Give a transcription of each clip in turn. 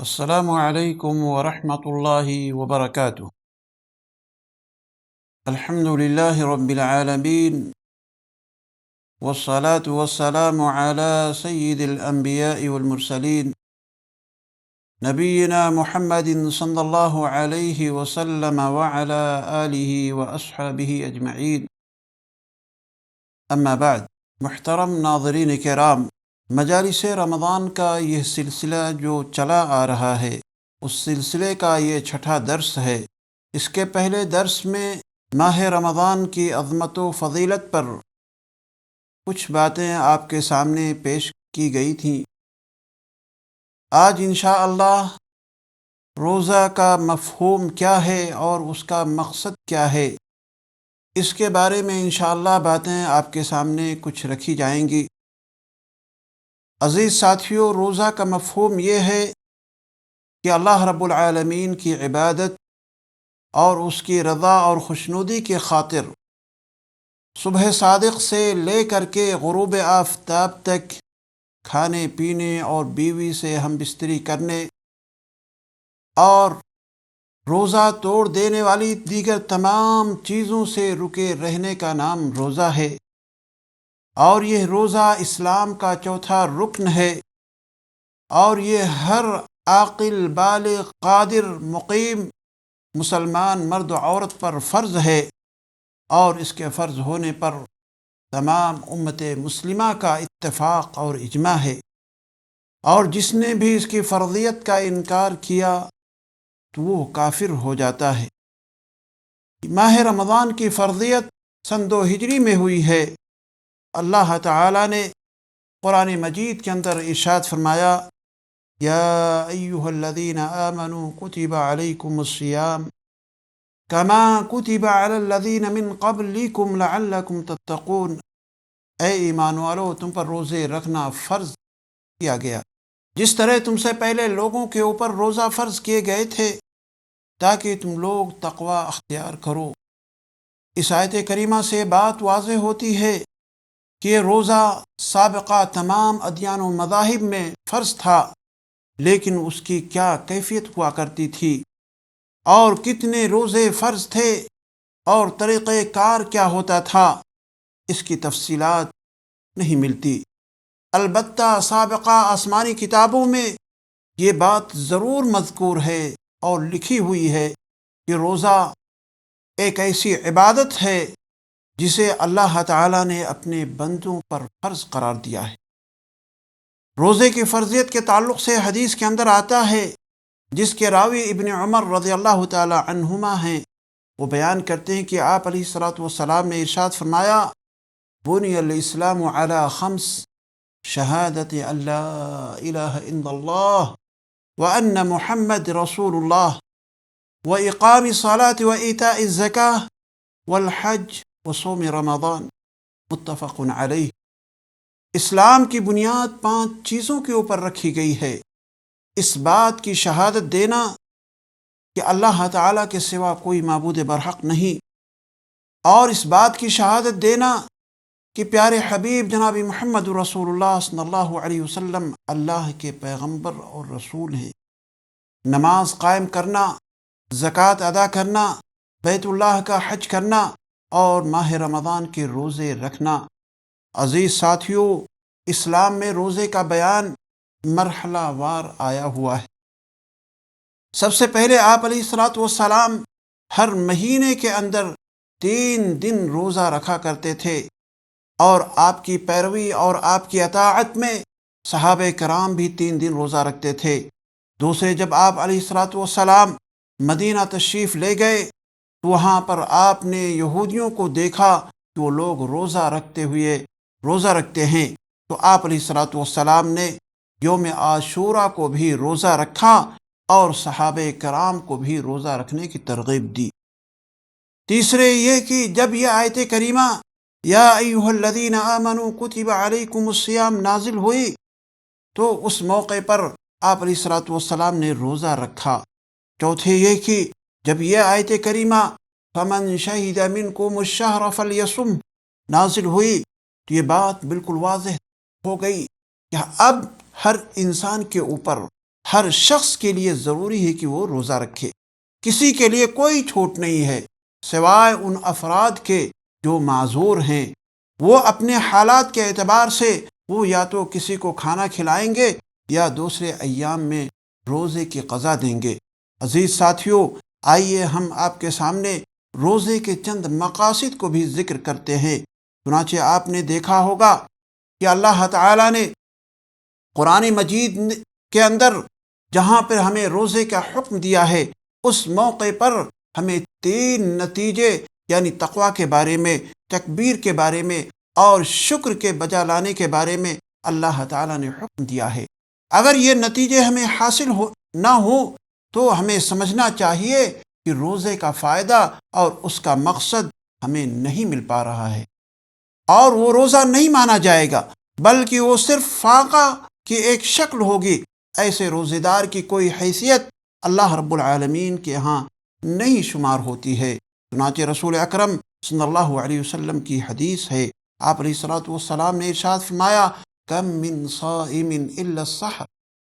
السلام علیکم ورحمۃ اللہ وبرکاتہ۔ الحمد للہ رب العالمین والصلاة والسلام علی سید الانبیاء والمرسلین نبینا محمد صلی اللہ علیہ وسلم وعلی آلہ واصحابہ اجمعین، اما بعد۔ محترم ناظرین کرام، مجالس رمضان کا یہ سلسلہ جو چلا آ رہا ہے، اس سلسلے کا یہ چھٹا درس ہے۔ اس کے پہلے درس میں ماہ رمضان کی عظمت و فضیلت پر کچھ باتیں آپ کے سامنے پیش کی گئی تھیں۔ آج انشاءاللہ روزہ کا مفہوم کیا ہے اور اس کا مقصد کیا ہے، اس کے بارے میں انشاءاللہ باتیں آپ کے سامنے کچھ رکھی جائیں گی۔ عزیز ساتھیوں، روزہ کا مفہوم یہ ہے کہ اللہ رب العالمین کی عبادت اور اس کی رضا اور خوشنودی کی خاطر صبح صادق سے لے کر کے غروب آفتاب تک کھانے پینے اور بیوی سے ہم بستری کرنے اور روزہ توڑ دینے والی دیگر تمام چیزوں سے رکے رہنے کا نام روزہ ہے، اور یہ روزہ اسلام کا چوتھا رکن ہے، اور یہ ہر عاقل بالغ قادر مقیم مسلمان مرد و عورت پر فرض ہے، اور اس کے فرض ہونے پر تمام امت مسلمہ کا اتفاق اور اجماع ہے، اور جس نے بھی اس کی فرضیت کا انکار کیا تو وہ کافر ہو جاتا ہے۔ ماہ رمضان کی فرضیت سن 2 ہجری میں ہوئی ہے۔ اللہ تعالی نے قرآن مجید کے اندر ارشاد فرمایا، یا ایہا الذین آمنوا کتب علیکم الصیام کما کتب علی الذین من قبلکم لعلکم تتقون، اے ایمان والو، تم پر روزے رکھنا فرض کیا گیا جس طرح تم سے پہلے لوگوں کے اوپر روزہ فرض کیے گئے تھے تاکہ تم لوگ تقوی اختیار کرو۔ اس آیت کریمہ سے بات واضح ہوتی ہے کہ روزہ سابقہ تمام ادیان و مذاہب میں فرض تھا، لیکن اس کی کیا کیفیت ہوا کرتی تھی اور کتنے روزے فرض تھے اور طریقہ کار کیا ہوتا تھا، اس کی تفصیلات نہیں ملتی۔ البتہ سابقہ آسمانی کتابوں میں یہ بات ضرور مذکور ہے اور لکھی ہوئی ہے کہ روزہ ایک ایسی عبادت ہے جسے اللہ تعالیٰ نے اپنے بندوں پر فرض قرار دیا ہے۔ روزے کی فرضیت کے تعلق سے حدیث کے اندر آتا ہے، جس کے راوی ابن عمر رضی اللہ تعالی عنہما ہیں۔ وہ بیان کرتے ہیں کہ آپ علیہ الصلاۃ والسلام نے ارشاد فرمایا، بنی الاسلام علی 5، شہادت ان لا الہ الا اللہ وان محمد رسول اللہ واقام الصلاۃ وایتاء الزکاۃ والحج وصوم رمضان، متفق علیہ۔ اسلام کی بنیاد 5 چیزوں کے اوپر رکھی گئی ہے۔ اس بات کی شہادت دینا کہ اللہ تعالیٰ کے سوا کوئی معبود برحق نہیں، اور اس بات کی شہادت دینا کہ پیارے حبیب جناب محمد رسول اللہ صلی اللہ علیہ وسلم اللہ کے پیغمبر اور رسول ہیں۔ نماز قائم کرنا، زکوٰۃ ادا کرنا، بیت اللہ کا حج کرنا اور ماہ رمضان کے روزے رکھنا۔ عزیز ساتھیوں، اسلام میں روزے کا بیان مرحلہ وار آیا ہوا ہے۔ سب سے پہلے آپ علیہ الصلاۃ والسلام ہر مہینے کے اندر 3 دن روزہ رکھا کرتے تھے، اور آپ کی پیروی اور آپ کی اطاعت میں صحابہ کرام بھی 3 دن روزہ رکھتے تھے۔ دوسرے، جب آپ علیہ الصلاۃ والسلام مدینہ تشریف لے گئے تو وہاں پر آپ نے یہودیوں کو دیکھا کہ وہ لوگ روزہ رکھتے ہیں، تو آپ علیہ الصلاۃ والسلام نے یوم عاشوراء کو بھی روزہ رکھا اور صحابہ کرام کو بھی روزہ رکھنے کی ترغیب دی۔ تیسرے یہ کہ جب یہ آیت کریمہ یا ایھا الذین آمنوا کتب علیکم الصیام نازل ہوئی تو اس موقع پر آپ علیہ الصلاۃ والسلام نے روزہ رکھا۔ چوتھے یہ کہ جب یہ آیت کریمہ فمن شہد منکم الشہر فلیصم نازل ہوئی تو یہ بات بالکل واضح ہو گئی کہ اب ہر انسان کے اوپر، ہر شخص کے لیے ضروری ہے کہ وہ روزہ رکھے۔ کسی کے لیے کوئی چھوٹ نہیں ہے سوائے ان افراد کے جو معذور ہیں۔ وہ اپنے حالات کے اعتبار سے وہ یا تو کسی کو کھانا کھلائیں گے یا دوسرے ایام میں روزے کی قضا دیں گے۔ عزیز ساتھیوں، آئیے ہم آپ کے سامنے روزے کے چند مقاصد کو بھی ذکر کرتے ہیں۔ چنانچہ آپ نے دیکھا ہوگا کہ اللہ تعالیٰ نے قرآن مجید کے اندر جہاں پر ہمیں روزے کا حکم دیا ہے، اس موقع پر ہمیں 3 نتیجے یعنی تقوی کے بارے میں، تکبیر کے بارے میں اور شکر کے بجا لانے کے بارے میں اللہ تعالیٰ نے حکم دیا ہے۔ اگر یہ نتیجے ہمیں حاصل نہ ہو تو ہمیں سمجھنا چاہیے کہ روزے کا فائدہ اور اس کا مقصد ہمیں نہیں مل پا رہا ہے، اور وہ روزہ نہیں مانا جائے گا، بلکہ وہ صرف فاقہ کی ایک شکل ہوگی۔ ایسے روزے دار کی کوئی حیثیت اللہ رب العالمین کے ہاں نہیں شمار ہوتی ہے۔ چنانچہ رسول اکرم صلی اللہ علیہ وسلم کی حدیث ہے، آپ علیہ الصلوۃ والسلام نے ارشاد فرمایا، کم من صائم الا السحر،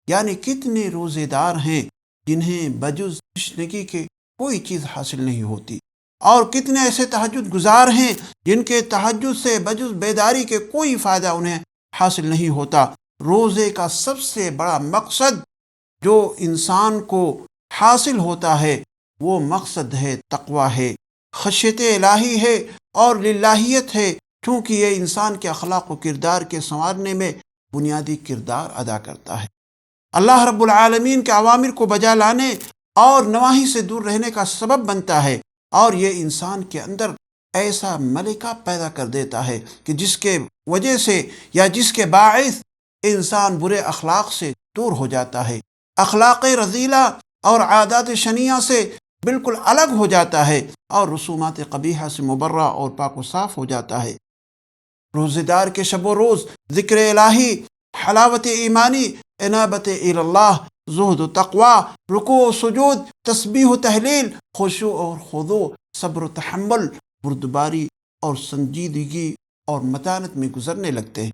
یعنی کتنے روزے دار ہیں جنہیں بجز تشنگی کے کوئی چیز حاصل نہیں ہوتی، اور کتنے ایسے تہجد گزار ہیں جن کے تہجد سے بجز بیداری کے کوئی فائدہ انہیں حاصل نہیں ہوتا۔ روزے کا سب سے بڑا مقصد جو انسان کو حاصل ہوتا ہے وہ مقصد ہے تقوی ہے، خشیت الہی ہے اور للہیت ہے، چونکہ یہ انسان کے اخلاق و کردار کے سنوارنے میں بنیادی کردار ادا کرتا ہے۔ اللہ رب العالمین کے اوامر کو بجا لانے اور نواہی سے دور رہنے کا سبب بنتا ہے، اور یہ انسان کے اندر ایسا ملکہ پیدا کر دیتا ہے کہ جس کے وجہ سے یا جس کے باعث انسان برے اخلاق سے دور ہو جاتا ہے، اخلاق رذیلہ اور عادات شنیعہ سے بالکل الگ ہو جاتا ہے، اور رسومات قبیحہ سے مبرہ اور پاک و صاف ہو جاتا ہے۔ روزے دار کے شب و روز ذکر الہی، حلاوت ایمانی، انابت اللہ، زہد و تقوی، رکوع و سجود، تسبیح و تحلیل، خشوع اور خضوع، صبر و تحمل، بردباری اور سنجیدگی اور متانت میں گزرنے لگتے ہیں۔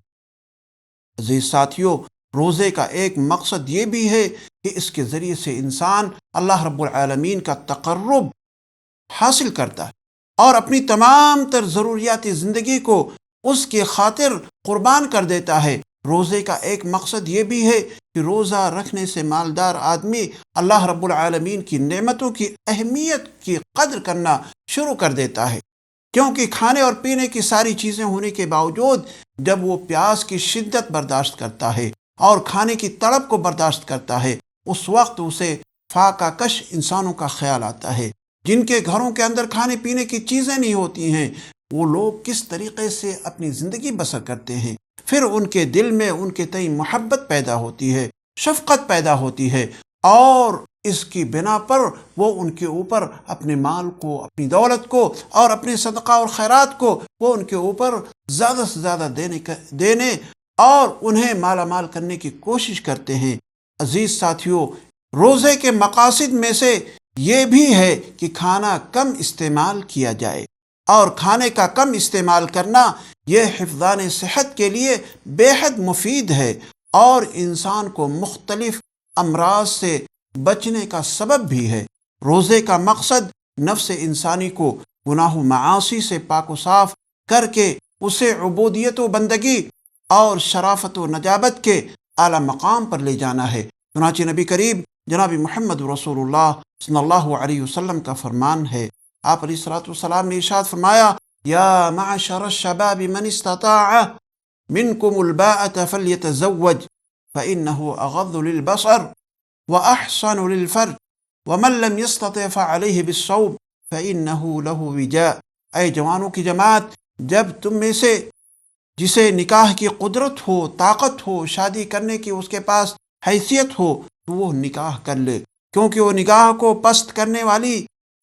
عزیز ساتھیوں، روزے کا ایک مقصد یہ بھی ہے کہ اس کے ذریعے سے انسان اللہ رب العالمین کا تقرب حاصل کرتا ہے اور اپنی تمام تر ضروریات زندگی کو اس کی خاطر قربان کر دیتا ہے۔ روزے کا ایک مقصد یہ بھی ہے کہ روزہ رکھنے سے مالدار آدمی اللہ رب العالمین کی نعمتوں کی اہمیت کی قدر کرنا شروع کر دیتا ہے، کیونکہ کھانے اور پینے کی ساری چیزیں ہونے کے باوجود جب وہ پیاس کی شدت برداشت کرتا ہے اور کھانے کی تڑپ کو برداشت کرتا ہے، اس وقت اسے فاقہ کش انسانوں کا خیال آتا ہے جن کے گھروں کے اندر کھانے پینے کی چیزیں نہیں ہوتی ہیں۔ وہ لوگ کس طریقے سے اپنی زندگی بسر کرتے ہیں، پھر ان کے دل میں ان کے تئیں محبت پیدا ہوتی ہے، شفقت پیدا ہوتی ہے، اور اس کی بنا پر وہ ان کے اوپر اپنے مال کو، اپنی دولت کو اور اپنے صدقہ اور خیرات کو وہ ان کے اوپر زیادہ سے زیادہ دینے اور انہیں مالا مال کرنے کی کوشش کرتے ہیں۔ عزیز ساتھیوں، روزے کے مقاصد میں سے یہ بھی ہے کہ کھانا کم استعمال کیا جائے، اور کھانے کا کم استعمال کرنا یہ حفظان صحت کے لیے بے حد مفید ہے اور انسان کو مختلف امراض سے بچنے کا سبب بھی ہے۔ روزے کا مقصد نفس انسانی کو گناہ و معاصی سے پاک و صاف کر کے اسے عبودیت و بندگی اور شرافت و نجابت کے اعلیٰ مقام پر لے جانا ہے۔ چنانچہ نبی کریم جناب محمد رسول اللہ صلی اللہ علیہ وسلم کا فرمان ہے، آپ علیہ الصلوۃ والسلام نے ارشاد فرمایا، یا معشر الشباب من استطاع منکم الباءۃ فلیتزوج فإنه اغض للبصر واحسن للفرج ومن لم يستطع فعليه بالصوم فإنه له وجاء۔ اے جوانوں کی جماعت، جب تم میں سے جسے نکاح کی قدرت ہو، طاقت ہو، شادی کرنے کی اس کے پاس حیثیت ہو تو وہ نکاح کر لے، کیونکہ وہ نکاح کو پست کرنے والی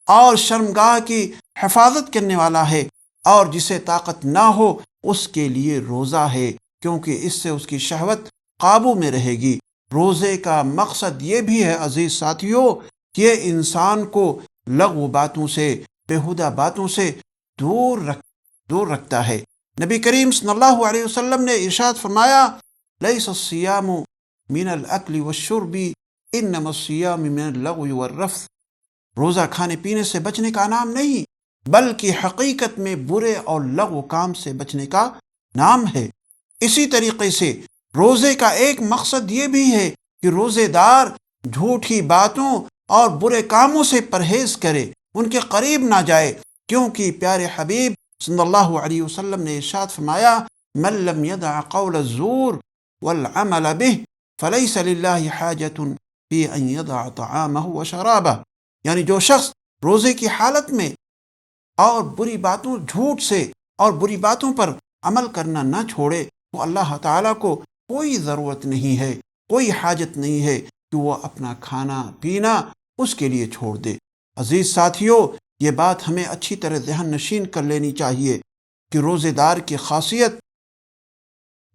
اور شرمگاہ کی حفاظت کرنے والا ہے، اور جسے طاقت نہ ہو اس کے لیے روزہ ہے، کیونکہ اس سے اس کی شہوت قابو میں رہے گی۔ روزے کا مقصد یہ بھی ہے عزیز ساتھیوں کہ یہ انسان کو لغو باتوں سے، بیہودہ باتوں سے دور رکھتا ہے۔ نبی کریم صلی اللہ علیہ وسلم نے ارشاد فرمایا، لیس الصیام من الاکل والشرب انما الصیام من اللغو والرفث، روزہ کھانے پینے سے بچنے کا نام نہیں بلکہ حقیقت میں برے اور لغو کام سے بچنے کا نام ہے۔ اسی طریقے سے روزے کا ایک مقصد یہ بھی ہے کہ روزے دار جھوٹی باتوں اور برے کاموں سے پرہیز کرے، ان کے قریب نہ جائے، کیونکہ پیارے حبیب صلی اللہ علیہ وسلم نے ارشاد فرمایا من لم يدع قول الزور والعمل به فليس لله حاجة في ان يدع طعامه وشرابه، یعنی جو شخص روزے کی حالت میں اور بری باتوں، جھوٹ سے اور بری باتوں پر عمل کرنا نہ چھوڑے تو اللہ تعالیٰ کو کوئی ضرورت نہیں ہے، کوئی حاجت نہیں ہے کہ وہ اپنا کھانا پینا اس کے لیے چھوڑ دے۔ عزیز ساتھیوں، یہ بات ہمیں اچھی طرح ذہن نشین کر لینی چاہیے کہ روزے دار کی خاصیت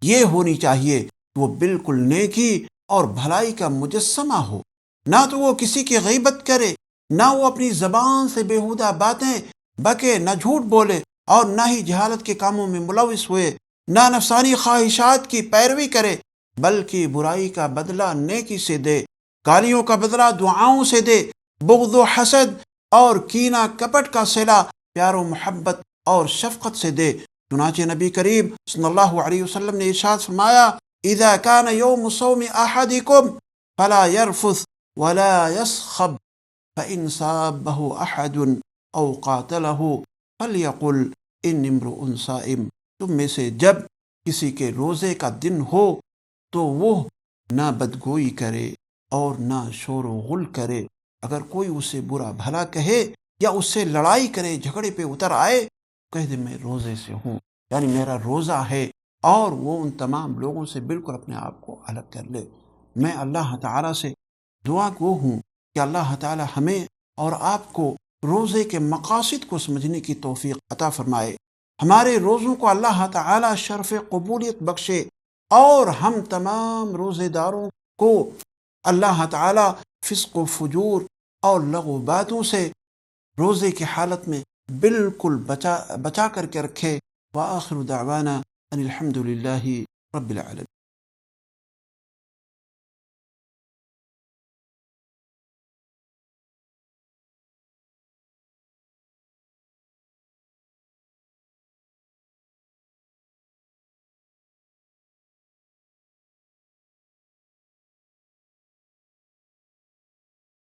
یہ ہونی چاہیے کہ وہ بالکل نیکی اور بھلائی کا مجسمہ ہو، نہ تو وہ کسی کی غیبت کرے، نہ وہ اپنی زبان سے بیہودہ باتیں بکے، نہ جھوٹ بولے، اور نہ ہی جہالت کے کاموں میں ملوث ہوئے، نہ نفسانی خواہشات کی پیروی کرے، بلکہ برائی کا بدلہ نیکی سے دے، گالیوں کا بدلہ دعاؤں سے دے، بغض و حسد اور کینہ کپٹ کا صلہ پیار و محبت اور شفقت سے دے۔ چنانچہ نبی کریم صلی اللہ علیہ وسلم نے ارشاد فرمایا اذا كان يوم صوم احدكم فلا يرفث ولا يصخب فإن صابه أحد أو قاتله فليقل إني امرؤ صائم، تم میں سے جب کسی کے روزے کا دن ہو تو وہ نہ بدگوئی کرے اور نہ شور و غل کرے، اگر کوئی اسے برا بھلا کہے یا اس سے لڑائی کرے، جھگڑے پہ اتر آئے، کہہ دے میں روزے سے ہوں، یعنی میرا روزہ ہے، اور وہ ان تمام لوگوں سے بالکل اپنے آپ کو الگ کر لے۔ میں اللہ تعالیٰ سے دعا گو ہوں کہ اللہ تعالیٰ ہمیں اور آپ کو روزے کے مقاصد کو سمجھنے کی توفیق عطا فرمائے، ہمارے روزوں کو اللہ تعالیٰ شرف قبولیت بخشے، اور ہم تمام روزے داروں کو اللہ تعالیٰ فسق و فجور اور لغو باتوں سے روزے کی حالت میں بالکل بچا کر کے رکھے۔ وآخر دعوانا ان الحمد للہ رب العالمین۔